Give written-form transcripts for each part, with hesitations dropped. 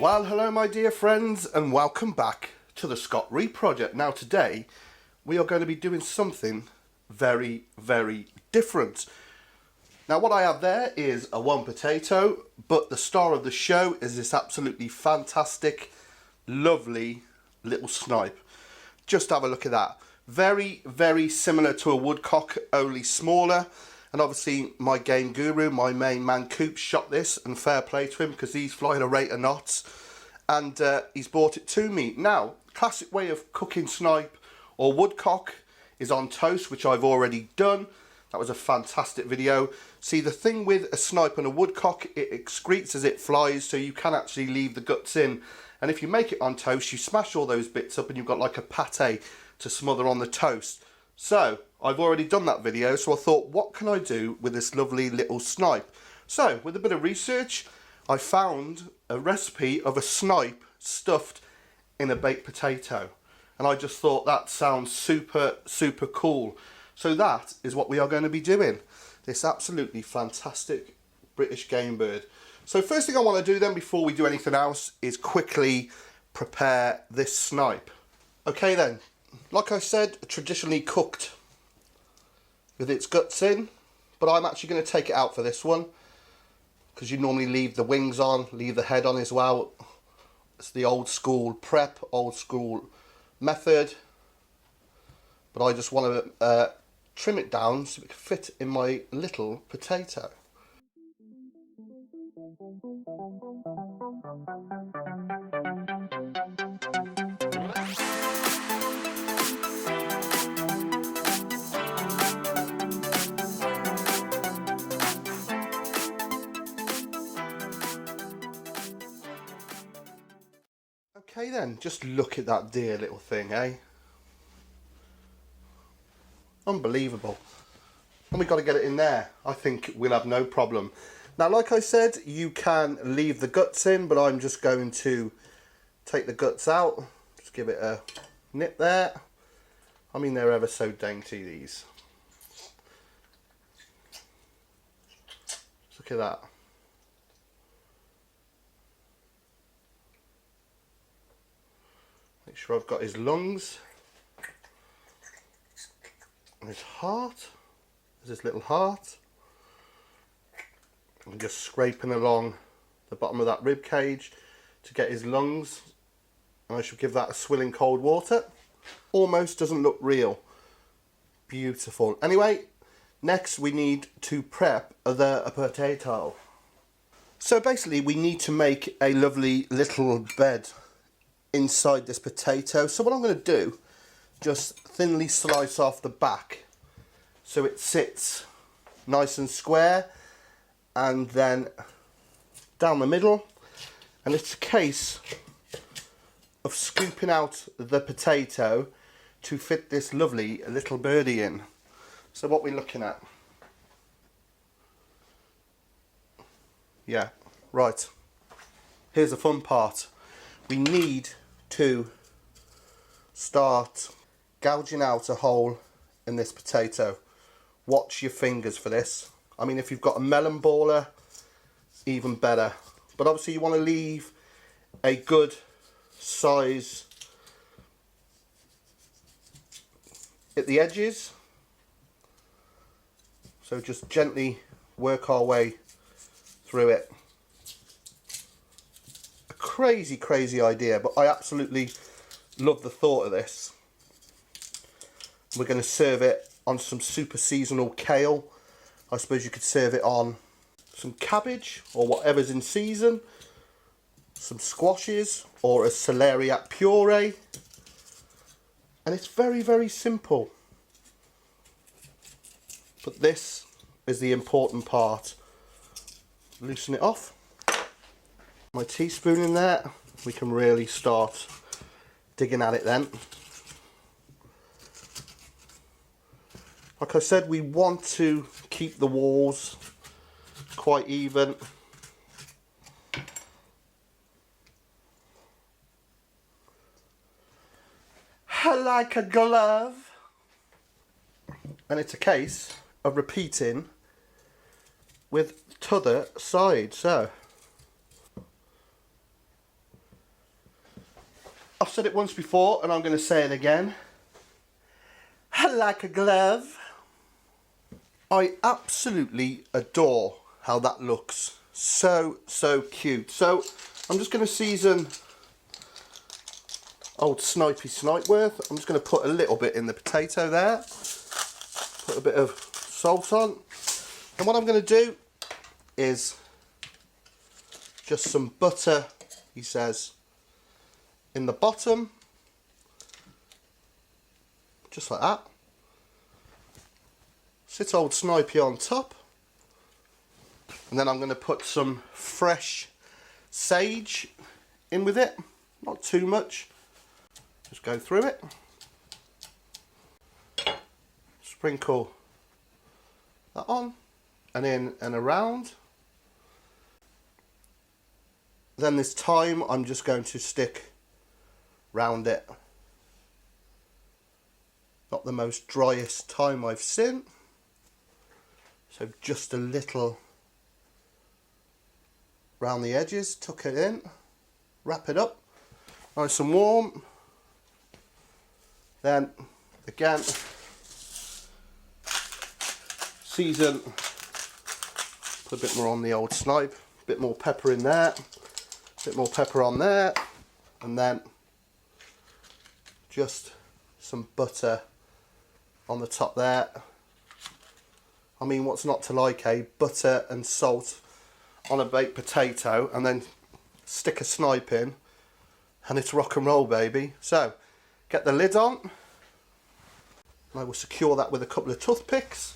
Well, hello my dear friends and welcome back to the Scott Ree Project. Now today we are going to be doing something very, very different. Now what I have there is a one potato, but the star of the show is this absolutely fantastic, lovely little snipe. Just have a look at that. Very, very similar to a woodcock, only smaller. And obviously my game guru, my main man Coop, shot this, and fair play to him because he's flying a rate of knots. And he's brought it to me. Now, classic way of cooking snipe or woodcock is on toast, which I've already done. That was a fantastic video. See, the thing with a snipe and a woodcock, it excretes as it flies, so you can actually leave the guts in. And if you make it on toast, you smash all those bits up and you've got like a pate to smother on the toast. So, I've already done that video, so I thought, what can I do with this lovely little snipe? So, with a bit of research, I found a recipe of a snipe stuffed in a baked potato. And I just thought that sounds super, super cool. So that is what we are going to be doing. This absolutely fantastic British game bird. So first thing I want to do then, before we do anything else, is quickly prepare this snipe. Okay then, like I said, traditionally cooked with its guts in, but I'm actually going to take it out for this one because you normally leave the wings on, leave the head on as well. It's the old school prep, old school method, but I just want to trim it down so it can fit in my little potato. Okay then, just look at that dear little thing, eh? Unbelievable. And we've got to get it in there. I think we'll have no problem. Now, like I said, you can leave the guts in, but I'm just going to take the guts out. Just give it a nip there. I mean, they're ever so dainty, these. Just look at that. Make sure I've got his lungs. And his heart. There's his little heart. I'm just scraping along the bottom of that rib cage to get his lungs. And I shall give that a swill in cold water. Almost doesn't look real. Beautiful. Anyway, next we need to prep the potato. So basically we need to make a lovely little bed inside this potato. So what I'm going to do, just thinly slice off the back so it sits nice and square, and then down the middle, and it's a case of scooping out the potato to fit this lovely little birdie in. So what we're looking at, yeah, right, here's the fun part. We need to start gouging out a hole in this potato. Watch your fingers for this. I mean, if you've got a melon baller, even better. But obviously you want to leave a good size at the edges. So just gently work our way through it. A crazy, crazy idea, but I absolutely love the thought of this. We're going to serve it on some super seasonal kale. I suppose you could serve it on some cabbage or whatever's in season, some squashes or a celeriac puree. And it's very, very simple. But this is the important part. Loosen it off. My teaspoon in there. We can really start digging at it then. Like I said, we want to keep the walls quite even. Like a glove. And it's a case of repeating with t'other side. So I've said it once before and I'm going to say it again. Like a glove. I absolutely adore how that looks. So cute. So I'm just going to season old Snipey Snipeworth. I'm just going to put a little bit in the potato there. Put a bit of salt on. And what I'm going to do is just some butter, he says, in the bottom. Just like that. Sit old Snipey on top. And then I'm going to put some fresh sage in with it. Not too much. Just go through it. Sprinkle that on and in and around. Then this thyme I'm just going to stick round it. Not the most driest thyme I've seen. So just a little round the edges, tuck it in, wrap it up, nice and warm. Then again, season, put a bit more on the old snipe, a bit more pepper in there, a bit more pepper on there, and then just some butter on the top there. I mean, what's not to like, eh? Butter and salt on a baked potato, and then stick a snipe in, and it's rock and roll, baby. So, get the lid on, and I will secure that with a couple of toothpicks.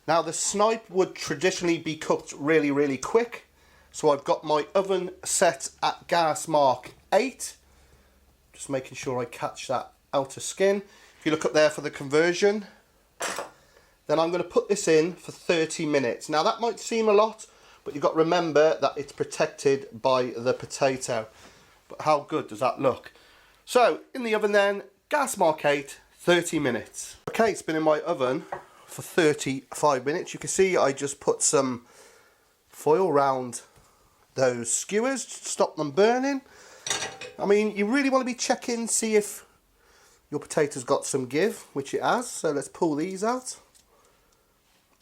Now, the snipe would traditionally be cooked really quick, so I've got my oven set at gas mark 8. Just making sure I catch that outer skin. If you look up there for the conversion, then I'm going to put this in for 30 minutes. Now that might seem a lot, but you've got to remember that it's protected by the potato. But how good does that look? So in the oven then, gas mark 8, 30 minutes. Okay, it's been in my oven for 35 minutes. You can see I just put some foil around those skewers to stop them burning. I mean, you really want to be checking, see if your potato's got some give, which it has. So let's pull these out.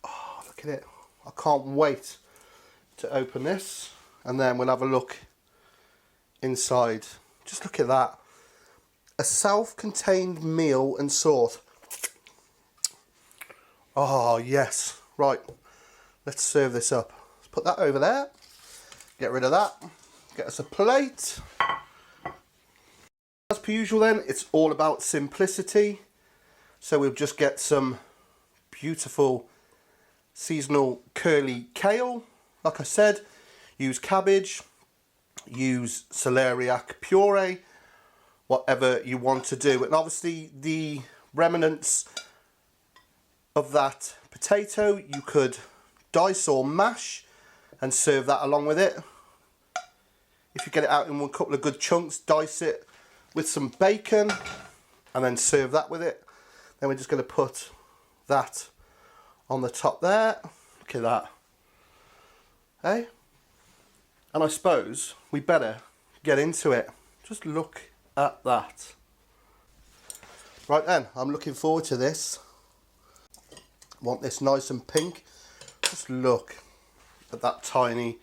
Oh, look at it. I can't wait to open this. And then we'll have a look inside. Just look at that. A self-contained meal and sauce. Oh, yes. Right. Let's serve this up. Let's put that over there. Get rid of that. Get us a plate. As per usual then, it's all about simplicity. So we'll just get some beautiful seasonal curly kale. Like I said, use cabbage, use celeriac puree, whatever you want to do. And obviously the remnants of that potato you could dice or mash and serve that along with it. If you get it out in one couple of good chunks, dice it with some bacon and then serve that with it. Then we're just going to put that on the top there. Look at that. Hey? And I suppose we better get into it. Just look at that. Right then, I'm looking forward to this. Want this nice and pink. Just look at that tiny.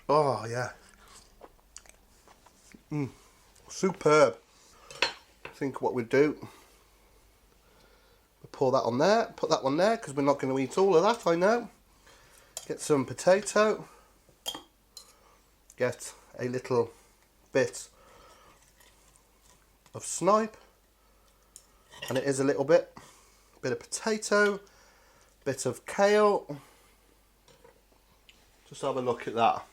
Oh yeah. Superb. I think what we'd do, we'll pour that on there, put that one there, because we're not going to eat all of that, I know. Get some potato. Get a little bit of snipe. And it is a little bit of potato, bit of kale. Just have a look at that.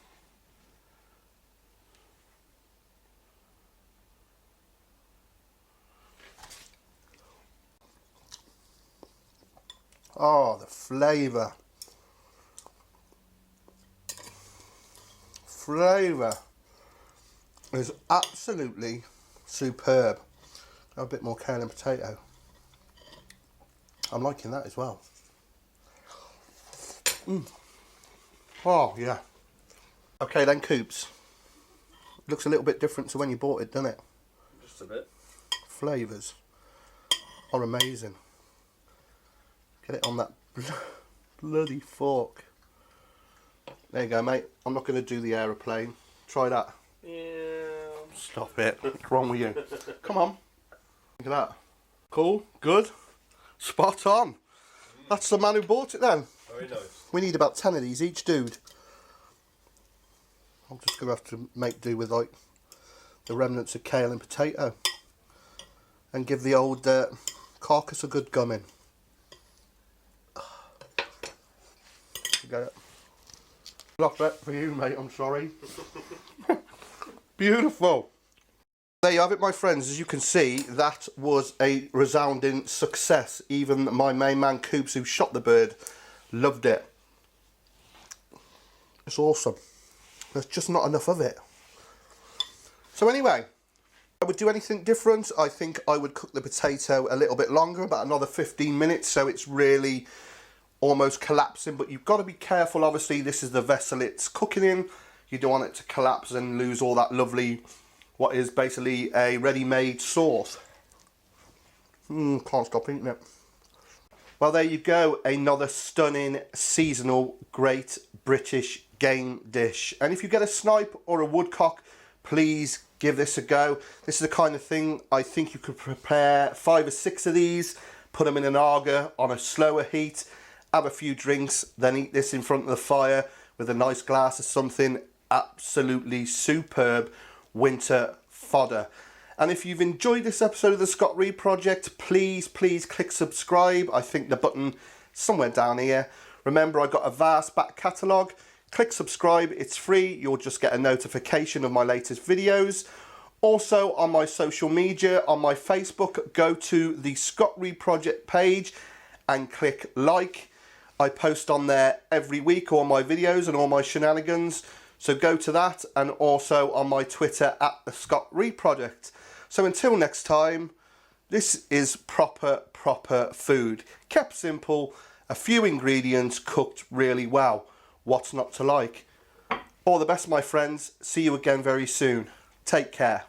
Oh, the flavour. Flavour is absolutely superb. A bit more kale and potato. I'm liking that as well. Oh, yeah. Okay then, Coops. Looks a little bit different to when you bought it, doesn't it? Just a bit. Flavours are amazing. Get it on that bloody fork. There you go, mate. I'm not going to do the aeroplane. Try that. Yeah. Stop it. What's wrong with you? Come on. Look at that. Cool. Good. Spot on. That's the man who bought it then. Very nice. We need about 10 of these each, dude. I'm just going to have to make do with like the remnants of kale and potato. And give the old carcass a good gumming. Get it. Not that for you, mate, I'm sorry. Beautiful. There you have it, my friends. As you can see, that was a resounding success. Even my main man, Coops, who shot the bird, loved it. It's awesome. There's just not enough of it. So anyway, I would do anything different. I think I would cook the potato a little bit longer, about another 15 minutes, so it's really almost collapsing. But you've got to be careful. Obviously, this is the vessel it's cooking in. You don't want it to collapse and lose all that lovely, what is basically a ready-made sauce. Can't stop eating it. Well, there you go. Another stunning, seasonal, great British game dish. And if you get a snipe or a woodcock, please give this a go. This is the kind of thing I think you could prepare 5 or 6 of these, put them in an arger on a slower heat, have a few drinks, then eat this in front of the fire with a nice glass of something. Absolutely superb winter fodder. And if you've enjoyed this episode of the Scott Reed Project, please click subscribe. I think the button somewhere down here. Remember, I've got a vast back catalogue. Click subscribe, it's free. You'll just get a notification of my latest videos. Also on my social media, on my Facebook, go to the Scott Reed Project page and click like. I post on there every week all my videos and all my shenanigans. So go to that, and also on my Twitter at the Scott Reed Project. So until next time, this is proper food. Kept simple, a few ingredients cooked really well. What's not to like? All the best, my friends. See you again very soon. Take care.